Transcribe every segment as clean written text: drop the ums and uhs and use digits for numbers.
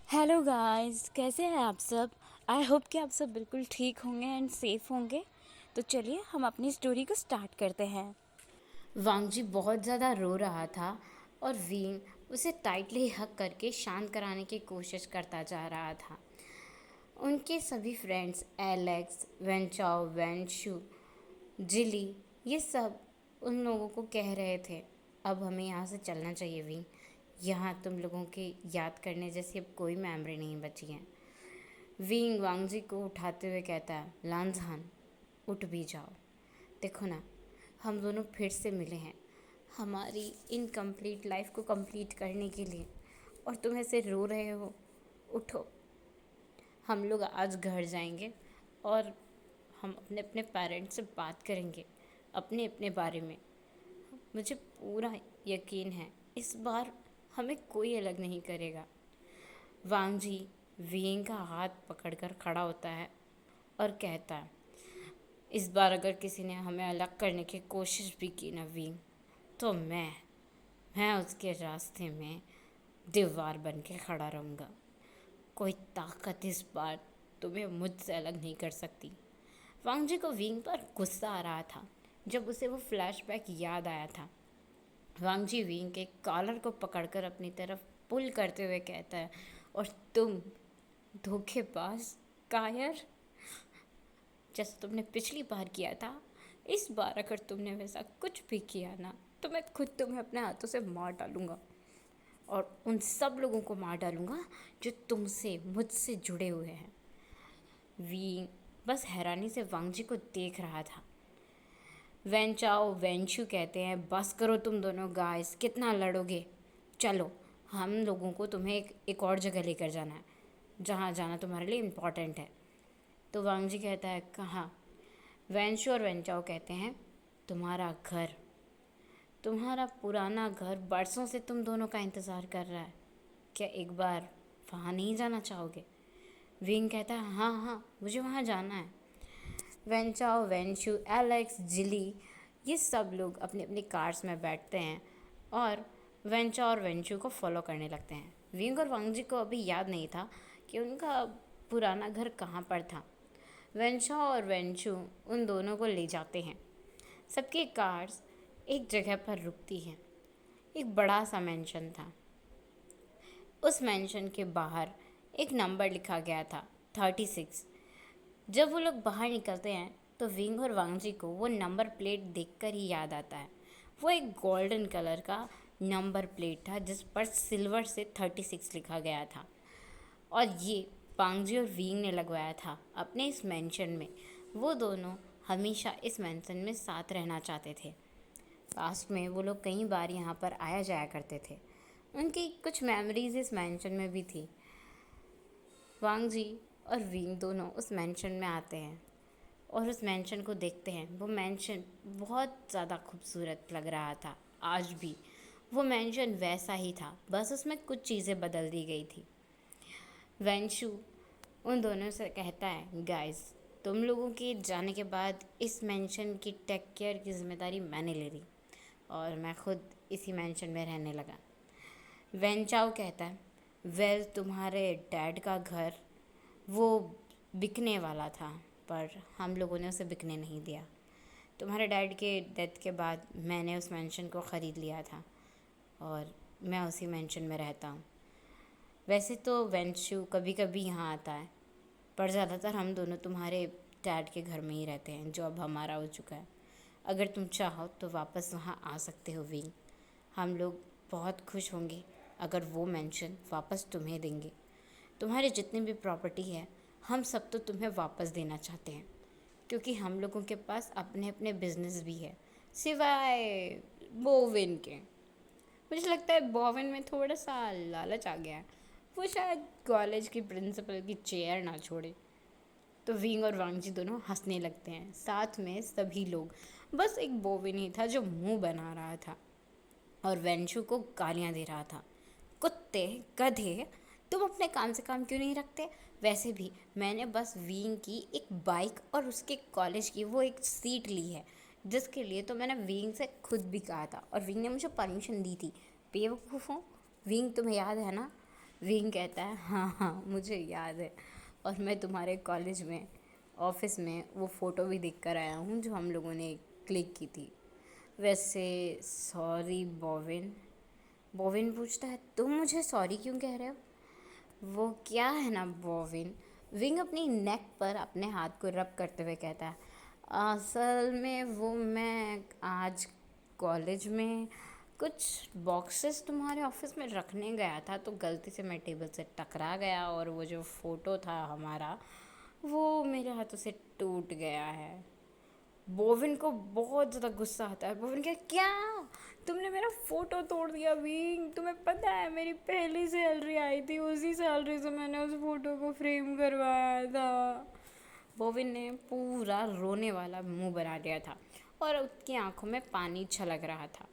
Hello guys, कैसे हैं आप सब। आई होप कि आप सब बिल्कुल ठीक होंगे एंड सेफ होंगे। तो चलिए हम अपनी स्टोरी को स्टार्ट करते हैं। वांगजी बहुत ज़्यादा रो रहा था और वींग उसे टाइटली हग करके शांत कराने की कोशिश करता जा रहा था। उनके सभी फ्रेंड्स एलेक्स, वेंचाओ, वेंशु, जिली, ये सब उन लोगों को कह रहे थे, अब हमें यहाँ से चलना चाहिए वींग। यहाँ तुम लोगों के याद करने जैसी अब कोई मेमोरी नहीं बची है। वींग वांगजी को उठाते हुए कहता है, लांझान उठ भी जाओ। देखो ना, हम दोनों फिर से मिले हैं हमारी इनकम्प्लीट लाइफ को कंप्लीट करने के लिए, और तुम ऐसे रो रहे हो। उठो, हम लोग आज घर जाएंगे और हम अपने अपने पेरेंट्स से बात करेंगे अपने अपने बारे में। मुझे पूरा यकीन है इस बार हमें कोई अलग नहीं करेगा। वांगजी वीइंग का हाथ पकड़कर खड़ा होता है और कहता है, इस बार अगर किसी ने हमें अलग करने की कोशिश भी की ना वीइंग, तो मैं उसके रास्ते में दीवार बन के खड़ा रहूँगा। कोई ताकत इस बार तुम्हें मुझसे अलग नहीं कर सकती। वांगजी को विंग पर गुस्सा आ रहा था जब उसे वो फ्लैशबैक याद आया था। वांगजी विंग के कॉलर को पकड़कर अपनी तरफ पुल करते हुए कहता है, और तुम धोखेबाज, कायर, जैसे तुमने पिछली बार किया था, इस बार अगर तुमने वैसा कुछ भी किया ना, तो मैं खुद तुम्हें अपने हाथों से मार डालूँगा और उन सब लोगों को मार डालूँगा जो तुमसे मुझसे जुड़े हुए हैं। वी बस हैरानी से वांगजी को देख रहा था। वेंचाओ वेंशु कहते हैं, बस करो तुम दोनों गाइस, कितना लड़ोगे। चलो, हम लोगों को तुम्हें एक और जगह लेकर जाना है जहाँ जाना तुम्हारे लिए इम्पोर्टेंट है। तो वांगजी कहता है, कहाँ। वेंशु और वेंचाओ कहते हैं, तुम्हारा घर, तुम्हारा पुराना घर बरसों से तुम दोनों का इंतज़ार कर रहा है। क्या एक बार वहाँ नहीं जाना चाहोगे। विंग कहता है, हाँ हाँ, मुझे वहाँ जाना है। वेंचाओ, वेंशु, एलेक्स, जिली, ये सब लोग अपनी अपनी कार्स में बैठते हैं और वेंचा और वेंशु को फॉलो करने लगते हैं। विंग और वांगजी को अभी याद नहीं था कि उनका पुराना घर कहाँ पर था। वेंचा और वेंशु उन दोनों को ले जाते हैं। सबकी कार्स एक जगह पर रुकती हैं। एक बड़ा सा मेंशन था। उस मेंशन के बाहर एक नंबर लिखा गया था, 36। जब वो लोग बाहर निकलते हैं तो विंग और वांगजी को वो नंबर प्लेट देखकर ही याद आता है। वो एक गोल्डन कलर का नंबर प्लेट था जिस पर सिल्वर से 36 लिखा गया था, और ये वांगजी और विंग ने लगवाया था अपने इस मेंशन में। वो दोनों हमेशा इस मेंशन में साथ रहना चाहते थे। पास्ट में वो लोग कई बार यहाँ पर आया जाया करते थे। उनकी कुछ मेमोरीज इस मेंशन में भी थी। वांग जी और विंग दोनों उस मेंशन में आते हैं और उस मेंशन को देखते हैं। वो मेंशन बहुत ज़्यादा खूबसूरत लग रहा था। आज भी वो मेंशन वैसा ही था, बस उसमें कुछ चीज़ें बदल दी गई थी। वेंशु उन दोनों से कहता है, गाइस, तुम लोगों के जाने के बाद इस मेंशन की टेक केयर की जिम्मेदारी मैंने ले ली और मैं खुद इसी मेंशन में रहने लगा। वेंचाओ कहता है, वेल, तुम्हारे डैड का घर वो बिकने वाला था, पर हम लोगों ने उसे बिकने नहीं दिया। तुम्हारे डैड के डेथ के बाद मैंने उस मेंशन को ख़रीद लिया था और मैं उसी मेंशन में रहता हूँ। वैसे तो वेंशु कभी कभी यहाँ आता है, पर ज़्यादातर हम दोनों तुम्हारे डैड के घर में ही रहते हैं जो अब हमारा हो चुका है। अगर तुम चाहो तो वापस वहाँ आ सकते हो विंग। हम लोग बहुत खुश होंगे अगर वो मेंशन वापस तुम्हें देंगे। तुम्हारी जितनी भी प्रॉपर्टी है हम सब तो तुम्हें वापस देना चाहते हैं, क्योंकि हम लोगों के पास अपने अपने बिजनेस भी है सिवाय बोविन के। मुझे लगता है बोविन में थोड़ा सा लालच आ गया है। वो शायद कॉलेज की प्रिंसिपल की चेयर ना छोड़े। तो विंग और वांगजी दोनों हंसने लगते हैं, साथ में सभी लोग। बस एक बोविन ही था जो मुंह बना रहा था और वेंशु को गालियां दे रहा था। कुत्ते, गधे, तुम अपने काम से काम क्यों नहीं रखते। वैसे भी मैंने बस विंग की एक बाइक और उसके कॉलेज की वो एक सीट ली है, जिसके लिए तो मैंने विंग से खुद भी कहा था और विंग ने मुझे परमिशन दी थी। बेवकूफ़ों, विंग तुम्हें याद है ना, विंग कहता है हाँ हाँ मुझे याद है, और मैं तुम्हारे कॉलेज में ऑफिस में वो फ़ोटो भी देख कर आया हूँ जो हम लोगों ने क्लिक की थी। वैसे सॉरी बोविन। बोविन पूछता है तुम मुझे सॉरी क्यों कह रहे हो? वो क्या है ना बोविन, विंग अपनी नेक पर अपने हाथ को रब करते हुए कहता है असल में वो मैं आज कॉलेज में कुछ बॉक्सेस तुम्हारे ऑफिस में रखने गया था, तो गलती से मैं टेबल से टकरा गया और वो जो फ़ोटो था हमारा वो मेरे हाथों से टूट गया है। बोविन को बहुत ज़्यादा गुस्सा आता है। बोविन क्या तुमने मेरा फ़ोटो तोड़ दिया विंग, तुम्हें पता है मेरी पहली सैलरी आई थी, उसी सैलरी से मैंने उस फ़ोटो को फ्रेम करवाया था। बोविन ने पूरा रोने वाला मुंह बना लिया था और उसकी आंखों में पानी छलक रहा था।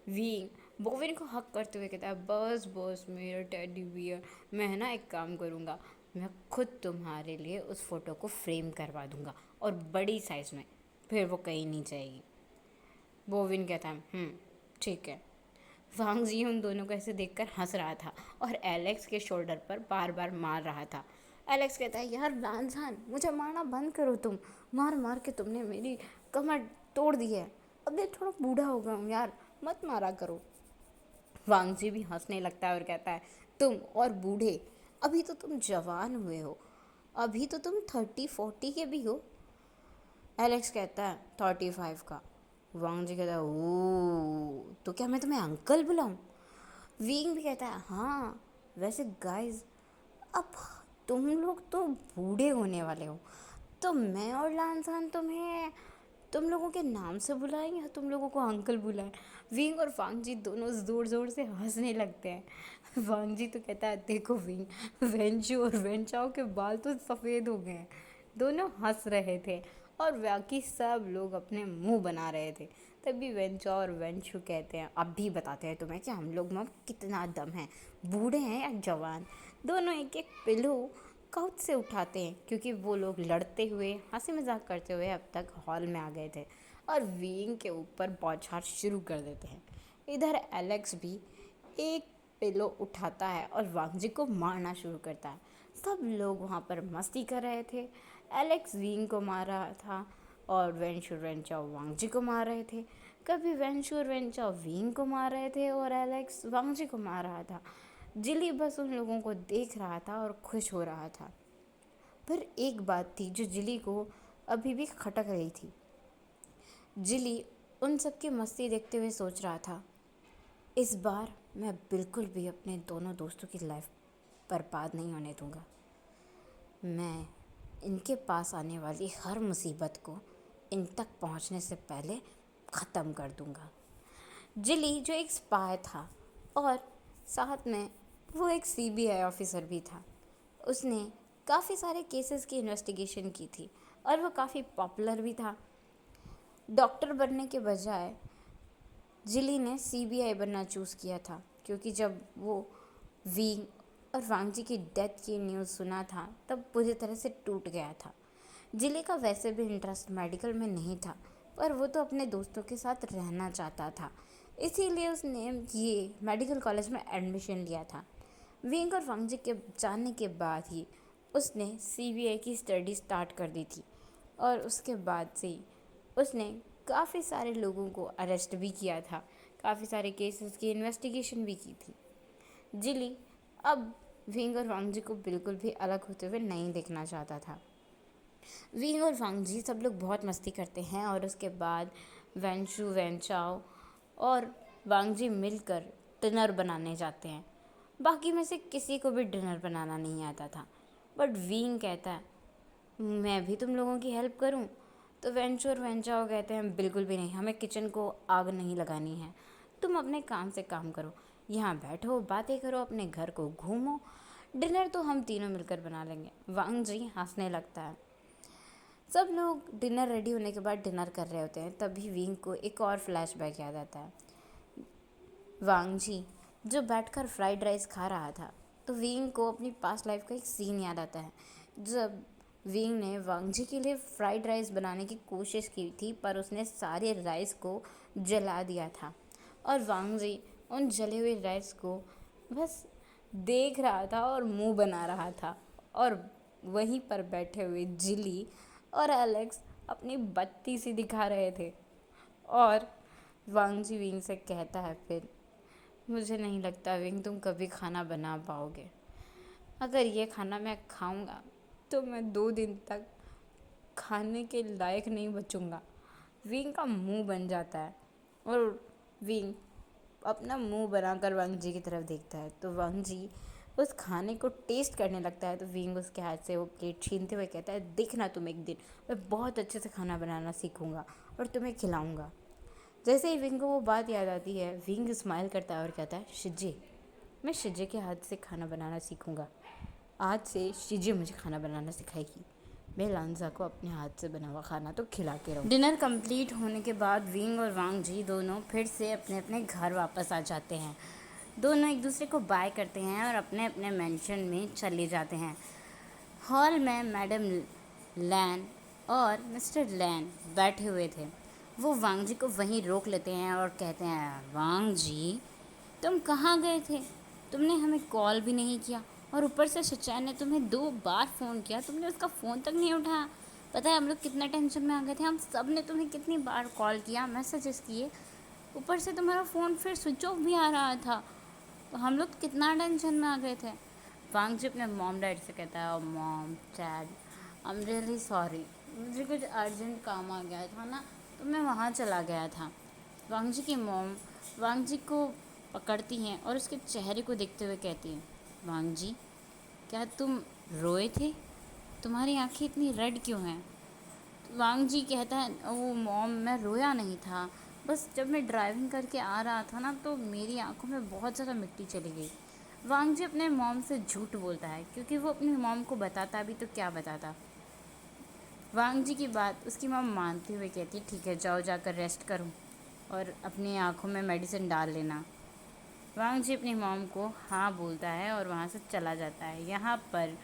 विंग बोविन को हक करते हुए कहता है बस बस मेरा टेडी बियर, मैं ना एक काम करूँगा, मैं खुद तुम्हारे लिए उस फ़ोटो को फ्रेम करवा दूँगा और बड़ी साइज़ में, फिर वो कहीं नहीं जाएगी। बोविन कहता है ठीक है। वांग जी उन दोनों को ऐसे देखकर हंस रहा था और एलेक्स के शोल्डर पर बार बार मार रहा था। एलेक्स कहता है यार लानजान मुझे मारना बंद करो, तुम मार मार के तुमने मेरी कमर तोड़ दी है, अब मैं थोड़ा बूढ़ा हो गया हूँ यार, मत मारा करो। वांग जी भी हंसने लगता है और कहता है तुम और बूढ़े, अभी तो तुम जवान हुए हो, अभी तो तुम 30-40 के भी हो। एलेक्स कहता है 35 का। वांग जी कहता है ओ तो क्या मैं तुम्हें अंकल बुलाऊं? विंग भी कहता है हाँ वैसे गाइस अब तुम लोग तो बूढ़े होने वाले हो, तो मैं और लानसान तुम्हें तुम लोगों के नाम से बुलाएं या तुम लोगों को अंकल बुलाएं? विंग और वांग जी दोनों ज़ोर ज़ोर से हंसने लगते हैं। वांग जी तो कहता है देखो विंग, वेंचू और वेंचाओ के बाल तो सफ़ेद हो गए हैं। दोनों हंस रहे थे और बाकी सब लोग अपने मुंह बना रहे थे। तभी वेंचा और वेंचू कहते हैं अब भी बताते हैं तुम्हें कि हम लोग में कितना दम है, बूढ़े हैं या जवान। दोनों एक एक पिलो काउच से उठाते हैं क्योंकि वो लोग लड़ते हुए हंसी मजाक करते हुए अब तक हॉल में आ गए थे और विंग के ऊपर बौछार शुरू कर देते हैं। इधर एलेक्स भी एक पिलो उठाता है और वांगजी को मारना शुरू करता है। सब लोग वहाँ पर मस्ती कर रहे थे। एलेक्स विंग को मार रहा था और वेंचूर वेंचाओ वांगजी को मार रहे थे। कभी वेंचूर वेंचाओ विंग को मार रहे थे और एलेक्स वांगजी को मार रहा था। जिली बस उन लोगों को देख रहा था और खुश हो रहा था। पर एक बात थी जो जिली को अभी भी खटक रही थी। जिली उन सब की मस्ती देखते हुए सोच रहा था इस बार मैं बिल्कुल भी अपने दोनों दोस्तों की लाइफ बर्बाद नहीं होने दूंगा। मैं इनके पास आने वाली हर मुसीबत को इन तक पहुंचने से पहले ख़त्म कर दूंगा। जिली जो एक स्पाई था और साथ में वो एक सीबीआई ऑफिसर भी था, उसने काफ़ी सारे केसेस की इन्वेस्टिगेशन की थी और वो काफ़ी पॉपुलर भी था। डॉक्टर बनने के बजाय जिली ने सीबीआई बनना चूज़ किया था क्योंकि जब वो विंग और वांगजी की डेथ की न्यूज़ सुना था तब पूरी तरह से टूट गया था। जिली का वैसे भी इंटरेस्ट मेडिकल में नहीं था, पर वो तो अपने दोस्तों के साथ रहना चाहता था, इसीलिए उसने ये मेडिकल कॉलेज में एडमिशन लिया था। विंग और वांगजी के जाने के बाद ही उसने सीबीआई की स्टडी स्टार्ट कर दी थी और उसके बाद से ही उसने काफ़ी सारे लोगों को अरेस्ट भी किया था, काफ़ी सारे केसेस की इन्वेस्टिगेशन भी की थी। जिली अब विंग और वांगजी को बिल्कुल भी अलग होते हुए नहीं देखना चाहता था। विंग और वांगजी सब लोग बहुत मस्ती करते हैं और उसके बाद वेंचू वेंचाओ और वांगजी मिलकर डिनर बनाने जाते हैं। बाकी में से किसी को भी डिनर बनाना नहीं आता था, बट विंग कहता है मैं भी तुम लोगों की हेल्प करूं? तो वेंचू और वेंचाओ कहते हैं बिल्कुल भी नहीं, हमें किचन को आग नहीं लगानी है, तुम अपने काम से काम करो, यहाँ बैठो बातें करो, अपने घर को घूमो, डिनर तो हम तीनों मिलकर बना लेंगे। वांग जी हंसने लगता है। सब लोग डिनर रेडी होने के बाद डिनर कर रहे होते हैं, तभी विंग को एक और फ्लैशबैक याद आता है। वांग जी जो बैठकर फ्राइड राइस खा रहा था, तो विंग को अपनी पास्ट लाइफ का एक सीन याद आता है जब विंग ने वांग जी के लिए फ्राइड राइस बनाने की कोशिश की थी, पर उसने सारे राइस को जला दिया था और वांग जी उन जले हुए राइस को बस देख रहा था और मुंह बना रहा था, और वहीं पर बैठे हुए जिली और एलेक्स अपनी बत्ती सी दिखा रहे थे। और वांग जी विंग से कहता है फिर, मुझे नहीं लगता विंग तुम कभी खाना बना पाओगे। अगर ये खाना मैं खाऊंगा तो मैं 2 दिन तक खाने के लायक नहीं बचूंगा। विंग का मुंह बन जाता है और विंग अपना मुंह बनाकर वांग जी की तरफ देखता है, तो वांग जी उस खाने को टेस्ट करने लगता है। तो विंग उसके हाथ से वो प्लेट छीनते हुए कहता है, देखना तुम एक दिन मैं बहुत अच्छे से खाना बनाना सीखूंगा और तुम्हें खिलाऊंगा। जैसे ही विंग को वो बात याद आती है, विंग स्माइल करता है और कहता है, शिजे, मैं शिजे के हाथ से खाना बनाना सीखूंगा। आज से शिजे मुझे खाना बनाना सिखाएगी। मैं लांजा को अपने हाथ से बना हुआ खाना तो खिला के रहूँ। डिनर कंप्लीट होने के बाद विंग और वांग जी दोनों फिर से अपने अपने घर वापस आ जाते हैं। दोनों एक दूसरे को बाय करते हैं और अपने अपने मेंशन में चले जाते हैं। हॉल में मैडम लैन और मिस्टर लैन बैठे हुए थे। वो वांग जी को वहीं रोक लेते हैं और कहते हैं, वांग जी तुम कहाँ गए थे? तुमने हमें कॉल भी नहीं किया, और ऊपर से सच्चाई ने तुम्हें 2 बार फ़ोन किया, तुमने उसका फ़ोन तक नहीं उठाया। पता है हम लोग कितना टेंशन में आ गए थे, हम सब ने तुम्हें कितनी बार कॉल किया, मैसेजेस किए, ऊपर से तुम्हारा फ़ोन फिर स्विच ऑफ भी आ रहा था, तो हम लोग कितना टेंशन में आ गए थे। वांग जी अपने मॉम डैड से कहता है, mom dad I am really sorry, मुझे कुछ अर्जेंट काम आ गया था ना, तो मैं वहाँ चला गया था। वांग जी की मॉम वांग जी को पकड़ती हैं और उसके चेहरे को देखते हुए कहती हैं, वांग जी क्या तुम रोए थे? तुम्हारी आंखें इतनी रेड क्यों हैं? वांग जी कहता है, वो मॉम मैं रोया नहीं था, बस जब मैं ड्राइविंग करके आ रहा था ना तो मेरी आंखों में बहुत ज़्यादा मिट्टी चली गई। वांग जी अपने मॉम से झूठ बोलता है, क्योंकि वो अपनी मॉम को बताता भी तो क्या बताता। वांग जी की बात उसकी मॉम मानते हुए कहती है, ठीक है जाओ जाकर रेस्ट करो और अपनी आंखों में मेडिसिन डाल लेना। वांग जी अपनी मॉम को हाँ बोलता है और वहाँ से चला जाता है। यहाँ पर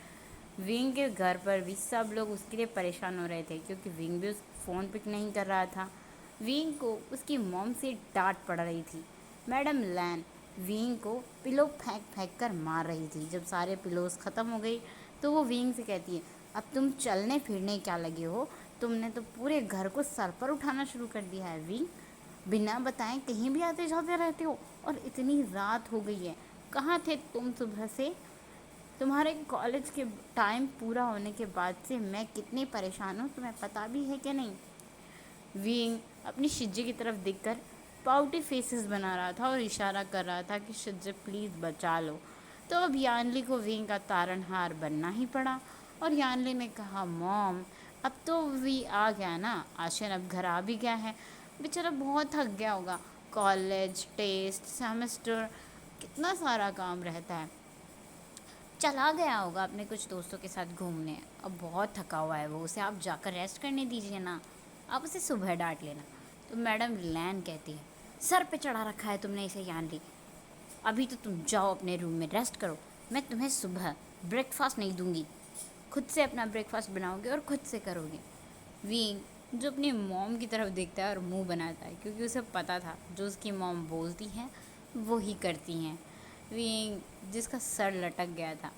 विंग के घर पर भी सब लोग उसके लिए परेशान हो रहे थे, क्योंकि विंग भी उस फ़ोन पिक नहीं कर रहा था। विंग को उसकी मॉम से डांट पड़ रही थी। मैडम लैन विंग को पिलो फेंक फेंक कर मार रही थी। जब सारे पिलोस ख़त्म हो गई तो वो विंग से कहती है, अब तुम चलने फिरने क्या लगे हो? तुमने तो पूरे घर को सर पर उठाना शुरू कर दिया है विंग। बिना बताएं कहीं भी आते जाते रहते हो, और इतनी रात हो गई है, कहाँ थे तुम सुबह से? तुम्हारे कॉलेज के टाइम पूरा होने के बाद से मैं कितनी परेशान हूँ, तुम्हें पता भी है कि नहीं? विंग अपनी शिज्जे की तरफ देखकर पाउटी फेसेस बना रहा था और इशारा कर रहा था कि शिज्जे प्लीज़ बचा लो। तो अब यानली को विंग का तारनहार बनना ही पड़ा, और यानली ने कहा, मॉम अब तो वी आ गया ना, आशन अब घर आ भी गया है, बेचारा बहुत थक गया होगा, कॉलेज टेस्ट सेमेस्टर कितना सारा काम रहता है, चला गया होगा अपने कुछ दोस्तों के साथ घूमने, अब बहुत थका हुआ है वो, उसे आप जाकर रेस्ट करने दीजिए ना, आप उसे सुबह डांट लेना। तो मैडम लैन कहती है, सर पे चढ़ा रखा है तुमने इसे यानली, अभी तो तुम जाओ अपने रूम में रेस्ट करो, मैं तुम्हें सुबह ब्रेकफास्ट नहीं दूंगी, खुद से अपना ब्रेकफास्ट बनाओगे और खुद से करोगे। विंग जो अपनी मॉम की तरफ देखता है और मुंह बनाता है, क्योंकि उसे पता था जो उसकी मॉम बोलती हैं वो ही करती हैं। विंग जिसका सर लटक गया था,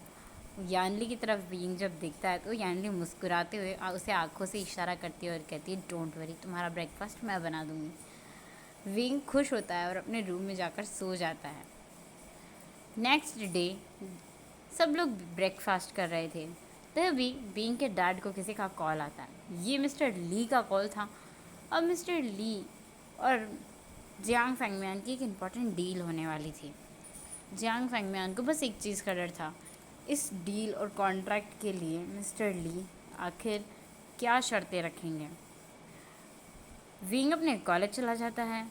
यानली की तरफ विंग जब देखता है तो यानली मुस्कुराते हुए उसे आंखों से इशारा करती है और कहती है, डोंट वरी, तुम्हारा ब्रेकफास्ट मैं बना दूँगी। विंग खुश होता है और अपने रूम में जाकर सो जाता है। नेक्स्ट डे सब लोग ब्रेकफास्ट कर रहे थे, तभी विंग के डैड को किसी का कॉल आता है। ये मिस्टर ली का कॉल था। अब मिस्टर ली और जियांग फैंगमियान की एक इम्पॉर्टेंट डील होने वाली थी। जियांग फैंगमियान को बस एक चीज़ का डर था, इस डील और कॉन्ट्रैक्ट के लिए मिस्टर ली आखिर क्या शर्तें रखेंगे। विंग अपने कॉलेज चला जाता है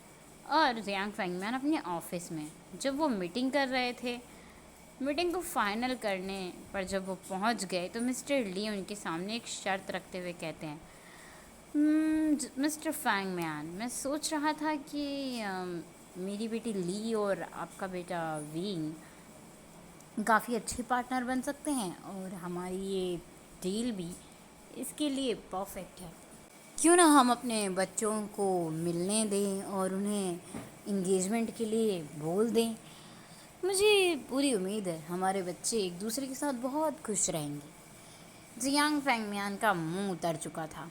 और जियांग फैंगमियान अपने ऑफिस में। जब वो मीटिंग कर रहे थे, मीटिंग को फाइनल करने पर जब वो पहुंच गए तो मिस्टर ली उनके सामने एक शर्त रखते हुए कहते हैं, मिस्टर फैंगमियान, मैं सोच रहा था कि मेरी बेटी ली और आपका बेटा विंग काफ़ी अच्छे पार्टनर बन सकते हैं, और हमारी ये डील भी इसके लिए परफेक्ट है। क्यों ना हम अपने बच्चों को मिलने दें और उन्हें इंगेजमेंट के लिए बोल दें। मुझे पूरी उम्मीद है हमारे बच्चे एक दूसरे के साथ बहुत खुश रहेंगे। जियांग फैंगमियान का मुंह उतर चुका था।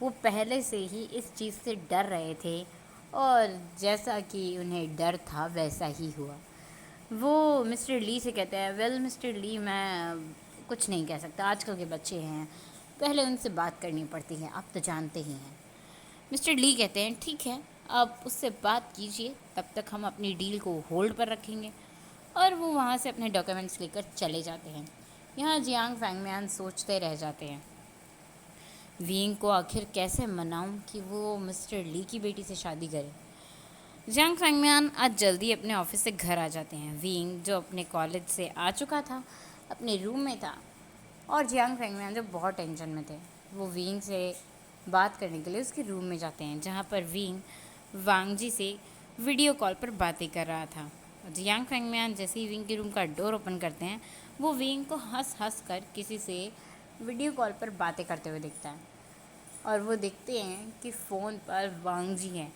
वो पहले से ही इस चीज़ से डर रहे थे और जैसा कि उन्हें डर था वैसा ही हुआ। वो मिस्टर ली से कहते हैं, वेल मिस्टर ली, मैं कुछ नहीं कह सकता, आजकल के बच्चे हैं, पहले उनसे बात करनी पड़ती है, आप तो जानते ही हैं। मिस्टर ली कहते हैं, ठीक है, आप उससे बात कीजिए, तब तक हम अपनी डील को होल्ड पर रखेंगे। और वो वहाँ से अपने डॉक्यूमेंट्स लेकर चले जाते हैं। यहाँ जियांग फैंगमियान सोचते रह जाते हैं, विंग को आखिर कैसे मनाऊं कि वो मिस्टर ली की बेटी से शादी करे। जियांग फैंगमियान आज जल्दी अपने ऑफिस से घर आ जाते हैं। विंग जो अपने कॉलेज से आ चुका था अपने रूम में था, और जियांग फैंगमियान जो बहुत टेंशन में थे, वो विंग से बात करने के लिए उसके रूम में जाते हैं, जहाँ पर विंग वांगजी से वीडियो कॉल पर बातें कर रहा था। जियांग फैंगमियान जैसे ही विंग के रूम का डोर ओपन करते हैं, वो विंग को हंस हंस कर किसी से वीडियो कॉल पर बातें करते हुए दिखता है, और वो देखते हैं कि फ़ोन पर वांगजी हैं।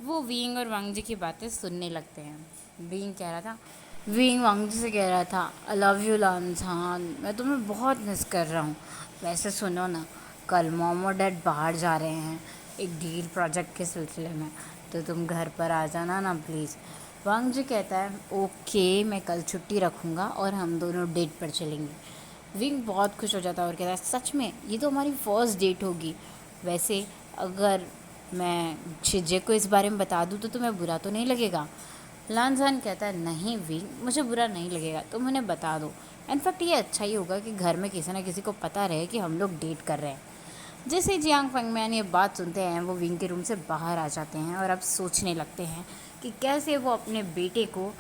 वो विंग और वांगजी की बातें सुनने लगते हैं। विंग वांगजी से कह रहा था, आई लव यू लानसान, मैं तुम्हें बहुत मिस कर रहा हूँ। वैसे सुनो ना, कल मॉम और डैड बाहर जा रहे हैं एक डील प्रोजेक्ट के सिलसिले में, तो तुम घर पर आ जाना ना प्लीज़। वांगजी कहता है, ओके, मैं कल छुट्टी रखूँगा और हम दोनों डेट पर चलेंगे। विंग बहुत खुश हो जाता है और कहता है, सच में, ये तो हमारी फर्स्ट डेट होगी। वैसे अगर मैं शिजे को इस बारे में बता दूँ तो तुम्हें बुरा तो नहीं लगेगा? लानजान कहता है, नहीं विंग, मुझे बुरा नहीं लगेगा, तुम उन्हें बता दो। इनफैक्ट ये अच्छा ही होगा कि घर में किसी ना किसी को पता रहे कि हम लोग डेट कर रहे हैं। जैसे जियांग फैंगमियान ये बात सुनते हैं, वो विंग के रूम से बाहर आ जाते हैं और अब सोचने लगते हैं कि कैसे वो अपने बेटे को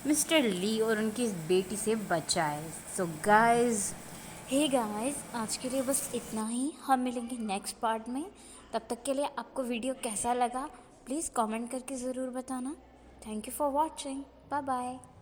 मिस्टर ली और उनकी बेटी से बचाए। सो गाइस, हे गाइस, आज के लिए बस इतना ही। हम मिलेंगे नेक्स्ट पार्ट में। तब तक के लिए आपको वीडियो कैसा लगा प्लीज़ कमेंट करके ज़रूर बताना। Thank you for watching. Bye bye.